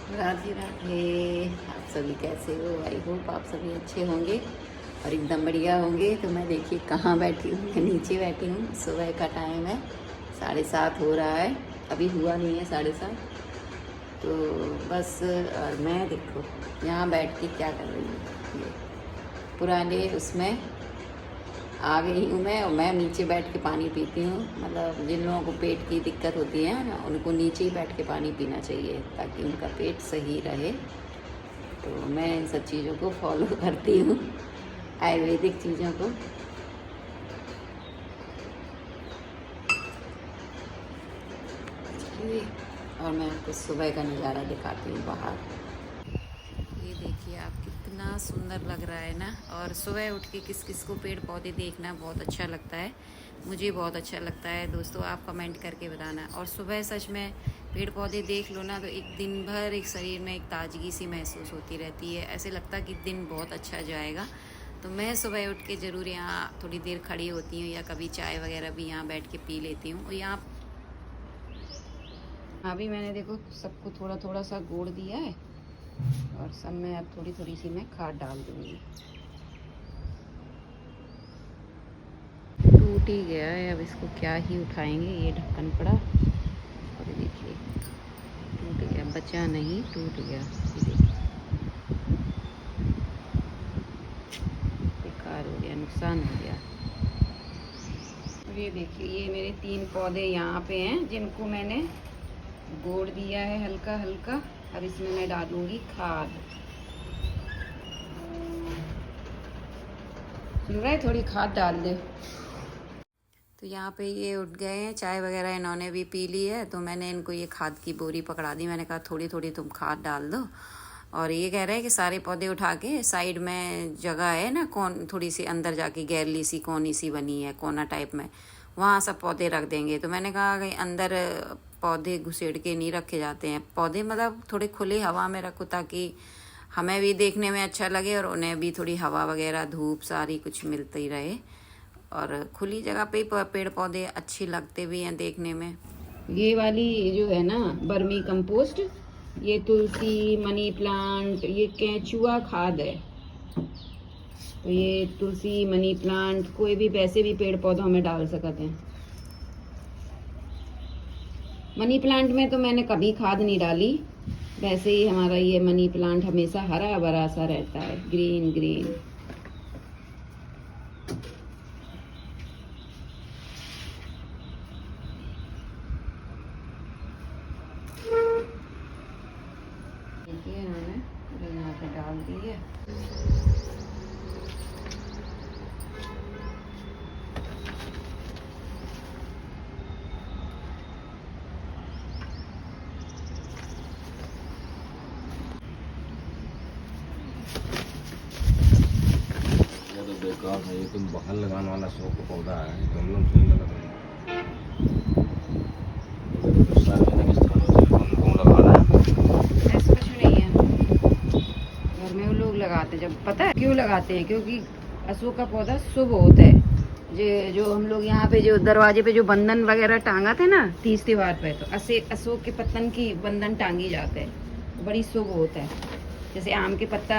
राधे राधे। आप सभी कैसे हो? आई होप आप सभी अच्छे होंगे और एकदम बढ़िया होंगे। तो मैं देखिए कहाँ बैठी हूँ, मैं नीचे बैठी हूँ। सुबह का टाइम है, 7:30 हो रहा है, अभी हुआ नहीं है 7:30। तो बस और मैं देखो यहाँ बैठ के क्या कर रही हूँ, ये पुराने उसमें आ गई हूँ मैं। और मैं नीचे बैठ के पानी पीती हूँ। मतलब जिन लोगों को पेट की दिक्कत होती है ना, उनको नीचे ही बैठ के पानी पीना चाहिए ताकि उनका पेट सही रहे। तो मैं इन सब चीज़ों को फॉलो करती हूँ, आयुर्वेदिक चीज़ों को। चलिए, और मैं आपको सुबह का नज़ारा दिखाती हूँ बाहर। ये देखिए आप, कितना सुंदर लग रहा है ना। और सुबह उठ के किस किस को पेड़ पौधे देखना बहुत अच्छा लगता है। मुझे बहुत अच्छा लगता है दोस्तों, आप कमेंट करके बताना। और सुबह सच में पेड़ पौधे देख लो ना, तो एक दिन भर एक शरीर में एक ताजगी सी महसूस होती रहती है। ऐसे लगता है कि दिन बहुत अच्छा जाएगा। तो मैं सुबह उठ के ज़रूर यहाँ थोड़ी देर खड़ी होती हूँ, या कभी चाय वगैरह भी यहाँ बैठ के पी लेती हूँ। और यहाँ अभी मैंने देखो सबको थोड़ा थोड़ा सा गोड़ दिया है, और सब में अब थोड़ी थोड़ी सी मैं खाद डाल दूँगी। टूट ही गया है, अब इसको क्या ही उठाएंगे। ये ढक्कन पड़ा और देखिए टूट गया, बचा नहीं, टूट गया। ये देखिए बेकार हो गया, नुकसान हो गया। और ये देखिए ये मेरे 3 पौधे यहाँ पे हैं, जिनको मैंने गोड़ दिया है हल्का हल्का। अब इसमें मैं डालूंगी खाद। सुन रहा है, थोड़ी खाद डाल दे। तो यहाँ पे ये उठ गए हैं, चाय वगैरह इन्होंने भी पी ली है। तो मैंने इनको ये खाद की बोरी पकड़ा दी। मैंने कहा थोड़ी थोड़ी तुम खाद डाल दो। और ये कह रहे हैं कि सारे पौधे उठा के साइड में जगह है ना, कौन थोड़ी सी अंदर जाके गैरली सी कोनी सी बनी है, कोना टाइप में, वहाँ सब पौधे रख देंगे। तो मैंने कहा कि अंदर पौधे घुसेड़ के नहीं रखे जाते हैं। पौधे मतलब थोड़े खुले हवा में रखो, ताकि हमें भी देखने में अच्छा लगे और उन्हें भी थोड़ी हवा वगैरह, धूप सारी कुछ मिलती रहे। और खुली जगह पे पेड़ पौधे अच्छे लगते भी हैं देखने में। ये वाली जो है ना बर्मी कंपोस्ट, ये तुलसी, मनी प्लांट, ये केंचुआ खाद है। तो ये तुलसी, मनी प्लांट, कोई भी वैसे भी पेड़ पौधों में डाल सकते हैं। मनी प्लांट में तो मैंने कभी खाद नहीं डाली। वैसे ही हमारा ये मनी प्लांट हमेशा हरा भरा सा रहता है, ग्रीन ग्रीन। देखिए इन्होंने यहाँ पे डाल दी है। ये तो बेकार है, ये तो बाहर लगाने वाला शौक का पौधा है, गमलों में नहीं लगा रहे। सार्वजनिक स्थानों से हम लगा रहे हैं। ऐसा कुछ नहीं है, घर में वो लोग लगाते। जब पता है क्यों लगाते हैं, क्योंकि अशोक का पौधा शुभ होता है। जो हम लोग यहाँ पे जो दरवाजे पे जो बंधन वगैरह टांगा थे ना 30 त्योहार पे, तो अशोक के पत्तन की बंधन टांगी जाते हैं, बड़ी शुभ होता है। जैसे आम के पत्ता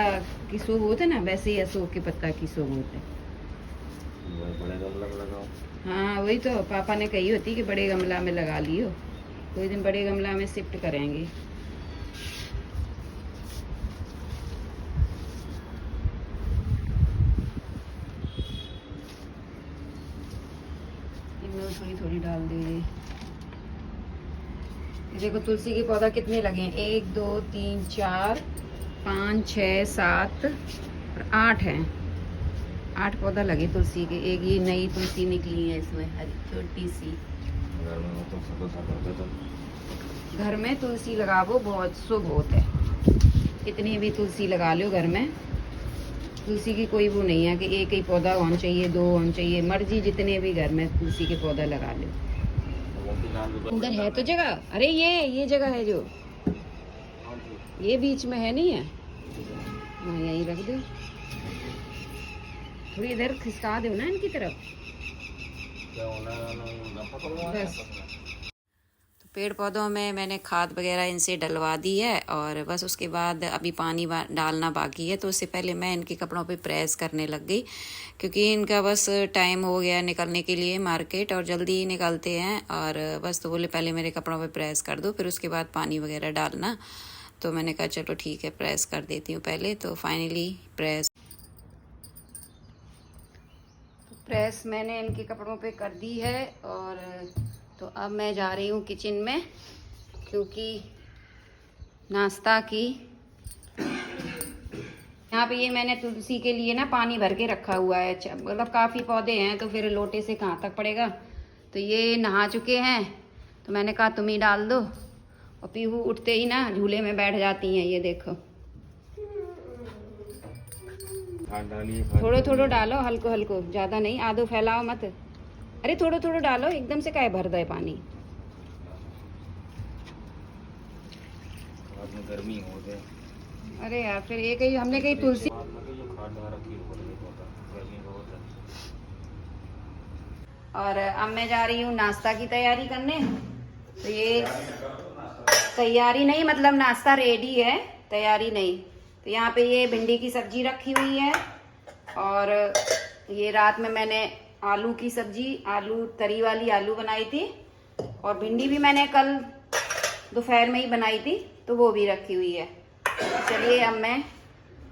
की शुभ होते है ना, वैसे ही अशोक के पत्ता की शुभ होते हैं। बड़े गमला में लगाओ। हाँ वही तो पापा ने कही होती कि बड़े गमला में लगा लियो। कोई दिन बड़े गमला में शिफ्ट करेंगे। थोड़ी थोड़ी डाल दे। देखो तुलसी के पौधा कितने लगे हैं, 1 2 3 4 5 6 7 और 8 हैं। 8 पौधा लगे तुलसी के। एक ये नई तुलसी निकली है इसमें, हरी छोटी सी। घर में तो सब करते तो घर में तुलसी लगाओ, बहुत शुभ होता है। इतनी भी तुलसी लगा लो घर में। तुलसी की कोई वो नहीं है कि एक ही पौधा होना चाहिए, 2 होना चाहिए, मर्जी जितने भी घर में तुलसी के पौधा लगा लो। अंदर है तो जगह, अरे ये जगह है जो ये बीच में है, नहीं है? हाँ यहीं रख दो, थोड़ी इधर खिसका दो ना इनकी तरफ। क्या होना बस। तो पेड़ पौधों में मैंने खाद वगैरह इनसे डलवा दी है और बस उसके बाद अभी पानी डालना बाकी है। तो उससे पहले मैं इनके कपड़ों पे प्रेस करने लग गई, क्योंकि इनका बस टाइम हो गया निकलने के लिए मार्केट और जल्दी ही निकलते हैं। और बस तो बोले पहले मेरे कपड़ों पे प्रेस कर दो, फिर उसके बाद पानी वगैरह डालना। तो मैंने कहा चलो ठीक है, प्रेस कर देती हूँ पहले। तो फाइनली प्रेस मैंने इनके कपड़ों पे कर दी है। और तो अब मैं जा रही हूँ किचन में, क्योंकि नाश्ता की यहाँ पे ये मैंने तुलसी के लिए ना पानी भर के रखा हुआ है। मतलब काफ़ी पौधे हैं तो फिर लोटे से कहाँ तक पड़ेगा। तो ये नहा चुके हैं तो मैंने कहा तुम ही डाल दो। और पीहू उठते ही ना झूले में बैठ जाती हैं, ये देखो। थोड़ो थोड़ो डालो, हल्को हल्को, ज़्यादा नहीं, आधो फैलाओ मत। अरे थोड़ो थोड़ो डालो, एकदम से काहे भर दे पानी। गर्मी हो गई। अरे यार फिर ये कही हमने कही तुलसी। और अब मैं जा रही हूँ नाश्ता की तैयारी करने। तो ये तैयारी नहीं, मतलब नाश्ता रेडी है, तैयारी नहीं। तो यहाँ पे ये भिंडी की सब्जी रखी हुई है और ये रात में मैंने आलू की सब्जी, आलू तरी वाली आलू बनाई थी। और भिंडी भी मैंने कल दोपहर में ही बनाई थी, तो वो भी रखी हुई है। चलिए अब मैं,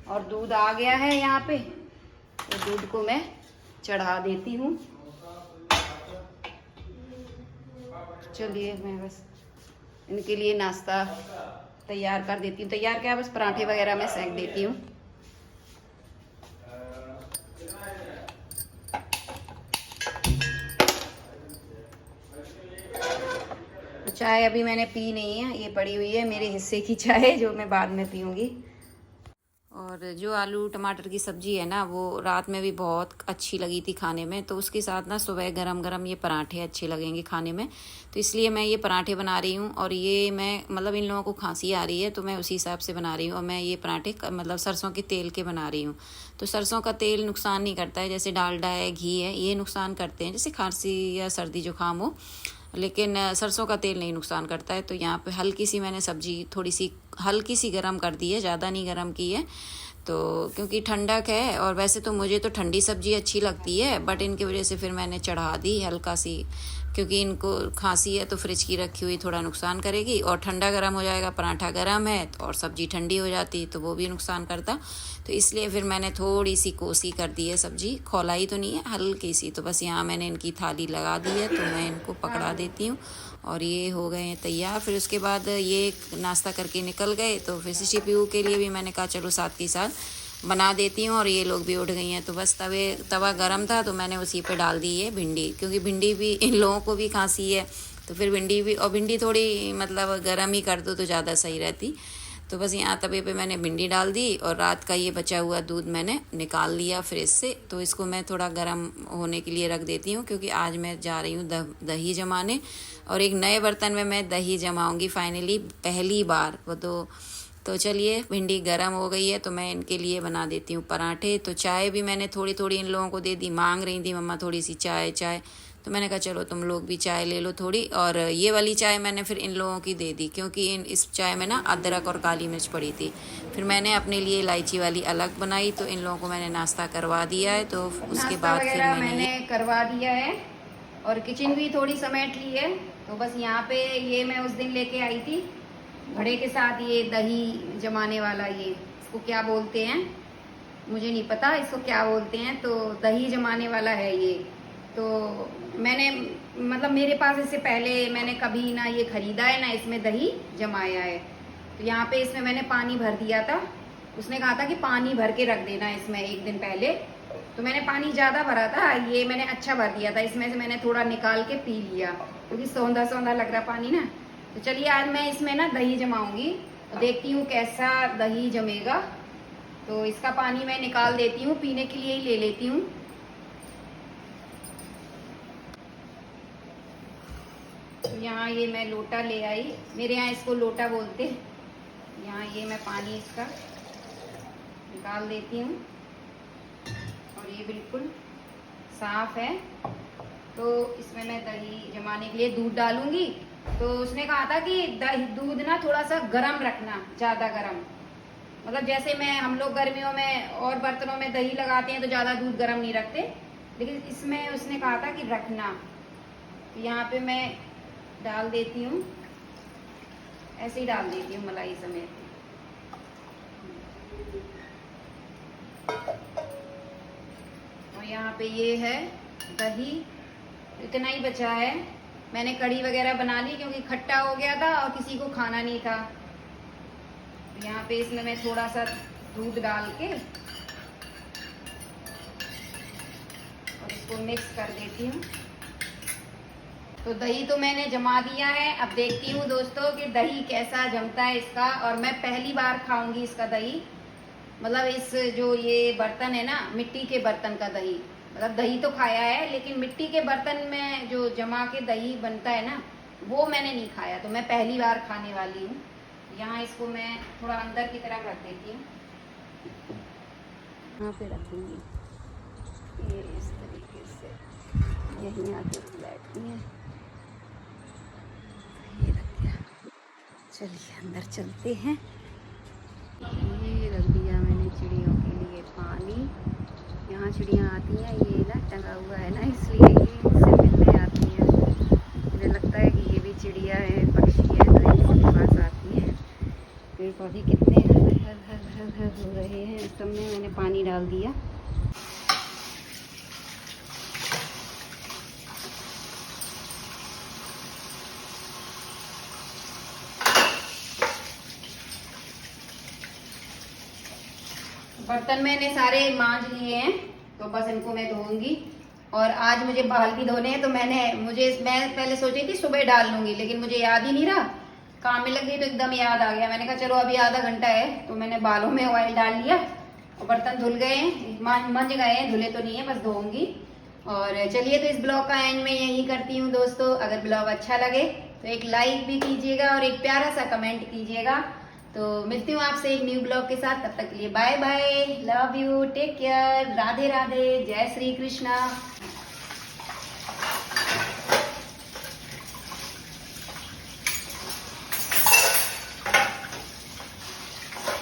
और दूध आ गया है यहाँ पे, तो दूध को मैं चढ़ा देती हूँ। चलिए मैं बस इनके लिए नाश्ता तैयार कर देती हूँ। तैयार क्या, बस पराठे वगैरह मैं सेक देती हूँ। चाय अभी मैंने पी नहीं है, ये पड़ी हुई है मेरे हिस्से की चाय, जो मैं बाद में पीऊँगी। और जो आलू टमाटर की सब्ज़ी है ना, वो रात में भी बहुत अच्छी लगी थी खाने में। तो उसके साथ ना सुबह गरम गरम ये पराठे अच्छे लगेंगे खाने में। तो इसलिए मैं ये पराठे बना रही हूँ। और ये मैं मतलब इन लोगों को खांसी आ रही है तो मैं उसी हिसाब से बना रही हूँ। और मैं ये पराठे मतलब सरसों के तेल के बना रही हूँ। तो सरसों का तेल नुकसान नहीं करता है, जैसे डालडा है, घी है, ये नुकसान करते हैं जैसे खांसी या सर्दी जुकाम हो, लेकिन सरसों का तेल नहीं नुकसान करता है। तो यहाँ पे हल्की सी मैंने सब्जी थोड़ी सी हल्की सी गरम कर दी है, ज़्यादा नहीं गरम की है। तो क्योंकि ठंडक है, और वैसे तो मुझे तो ठंडी सब्जी अच्छी लगती है, बट इनकी वजह से फिर मैंने चढ़ा दी हल्का सी, क्योंकि इनको खांसी है तो फ्रिज की रखी हुई थोड़ा नुकसान करेगी। और ठंडा गर्म हो जाएगा, पराठा गर्म है तो, और सब्जी ठंडी हो जाती तो वो भी नुकसान करता। तो इसलिए फिर मैंने थोड़ी सी कोसी कर दी है सब्जी, खौलाई तो नहीं है, हल्की सी। तो बस यहाँ मैंने इनकी थाली लगा दी है, तो मैं इनको पकड़ा देती हूँ। और ये हो गए हैं तैयार। फिर उसके बाद ये नाश्ता करके निकल गए, तो फिर CPU के लिए भी मैंने कहा चलो साथ के साथ बना देती हूँ। और ये लोग भी उठ गई हैं, तो बस तवा गरम था तो मैंने उसी पे डाल दी है भिंडी, क्योंकि भिंडी भी इन लोगों को भी खांसी है। तो फिर भिंडी भी, और भिंडी थोड़ी मतलब गरम ही कर दो तो ज़्यादा सही रहती। तो बस यहाँ तवे पे मैंने भिंडी डाल दी। और रात का ये बचा हुआ दूध मैंने निकाल लिया फ्रिज से, तो इसको मैं थोड़ा गर्म होने के लिए रख देती हूँ, क्योंकि आज मैं जा रही हूँ दही जमाने। और एक नए बर्तन में मैं दही जमाऊँगी फाइनली, पहली बार वो। तो चलिए भिंडी गर्म हो गई है, तो मैं इनके लिए बना देती हूँ पराठे। तो चाय भी मैंने थोड़ी थोड़ी इन लोगों को दे दी, मांग रही थी मम्मा थोड़ी सी चाय चाय, तो मैंने कहा चलो तुम लोग भी चाय ले लो थोड़ी। और ये वाली चाय मैंने फिर इन लोगों की दे दी, क्योंकि इस चाय में ना अदरक और काली मिर्च पड़ी थी। फिर मैंने अपने लिए इलायची वाली अलग बनाई, तो इन लोगों को मैंने नाश्ता करवा दिया है। तो उसके बाद फिर मैंने करवा दिया है, और किचन भी थोड़ी समेट ली है। तो बस यहाँ पे ये मैं उस दिन लेके आई थी घड़े के साथ, ये दही जमाने वाला, ये इसको क्या बोलते हैं मुझे नहीं पता, इसको क्या बोलते हैं। तो दही जमाने वाला है ये। तो मैंने मतलब मेरे पास इससे पहले मैंने कभी ना ये खरीदा है ना इसमें दही जमाया है। तो यहाँ पे इसमें मैंने पानी भर दिया था, उसने कहा था कि पानी भर के रख देना इसमें एक दिन पहले। तो मैंने पानी ज़्यादा भरा था, ये मैंने अच्छा भर दिया था, इसमें से मैंने थोड़ा निकाल के पी लिया, क्योंकि सौंधा सौंधा लग रहा पानी ना। तो चलिए आज मैं इसमें ना दही जमाऊंगी, तो देखती हूँ कैसा दही जमेगा। तो इसका पानी मैं निकाल देती हूँ, पीने के लिए ही ले लेती हूँ। तो यहाँ ये मैं लोटा ले आई, मेरे यहाँ इसको लोटा बोलते। यहाँ ये मैं पानी इसका निकाल देती हूँ, और ये बिल्कुल साफ है। तो इसमें मैं दही जमाने के लिए दूध डालूंगी, तो उसने कहा था कि दूध ना थोड़ा सा गर्म रखना, ज़्यादा गर्म। मतलब जैसे हम लोग गर्मियों में और बर्तनों में दही लगाते हैं तो ज़्यादा दूध गर्म नहीं रखते, लेकिन इसमें उसने कहा था कि रखना। तो यहाँ पे मैं डाल देती हूँ, ऐसे ही डाल देती हूँ मलाई समेत। और यहाँ पे ये है दही, इतना ही बचा है। मैंने कढ़ी वगैरह बना ली क्योंकि खट्टा हो गया था और किसी को खाना नहीं था। यहाँ पे इसमें मैं थोड़ा सा दूध डाल के और इसको मिक्स कर देती हूँ। तो दही तो मैंने जमा दिया है। अब देखती हूँ दोस्तों कि दही कैसा जमता है इसका। और मैं पहली बार खाऊंगी इसका दही, मतलब इस जो ये बर्तन है ना, मिट्टी के बर्तन का दही। मतलब दही तो खाया है, लेकिन मिट्टी के बर्तन में जो जमा के दही बनता है ना, वो मैंने नहीं खाया। तो मैं पहली बार खाने वाली हूँ। यहाँ इसको मैं थोड़ा अंदर की तरफ रख देती हूँ, यहाँ पे रखूँगी ये इस तरीके से, यहीं आके बैठती है। ये रख दिया। चलिए अंदर चलते हैं। ये रख दिया मैंने चिड़ियों के लिए पानी। यहाँ चिड़ियाँ आती हैं, ये ना टंगा हुआ है ना, इसलिए ये मुझसे मिलने आती हैं। मुझे लगता है कि ये भी चिड़िया है, पक्षी है, तो इसके पास आती है। पेड़ पौधे कितने हर हो रहे हैं। सब में मैंने पानी डाल दिया। बर्तन मैंने सारे मांज लिए हैं, तो बस इनको मैं धोऊंगी। और आज मुझे बाल भी धोने हैं, तो मैं पहले सोची थी सुबह डाल लूंगी, लेकिन मुझे याद ही नहीं रहा। काम में लग गई तो एकदम याद आ गया। मैंने कहा चलो अभी आधा घंटा है, तो मैंने बालों में ऑयल डाल लिया और बर्तन धुल गए हैं, मंज गए हैं, धुले तो नहीं है, बस धोऊंगी। और चलिए, तो इस ब्लॉग का एंड मैं यही करती हूँ दोस्तों। अगर ब्लॉग अच्छा लगे तो एक लाइक भी कीजिएगा और एक प्यारा सा कमेंट कीजिएगा। तो मिलती हूँ आपसे एक न्यू ब्लॉग के साथ। तब तक के लिए bye bye, love you, take care, Radhe Radhe, जय श्री कृष्णा।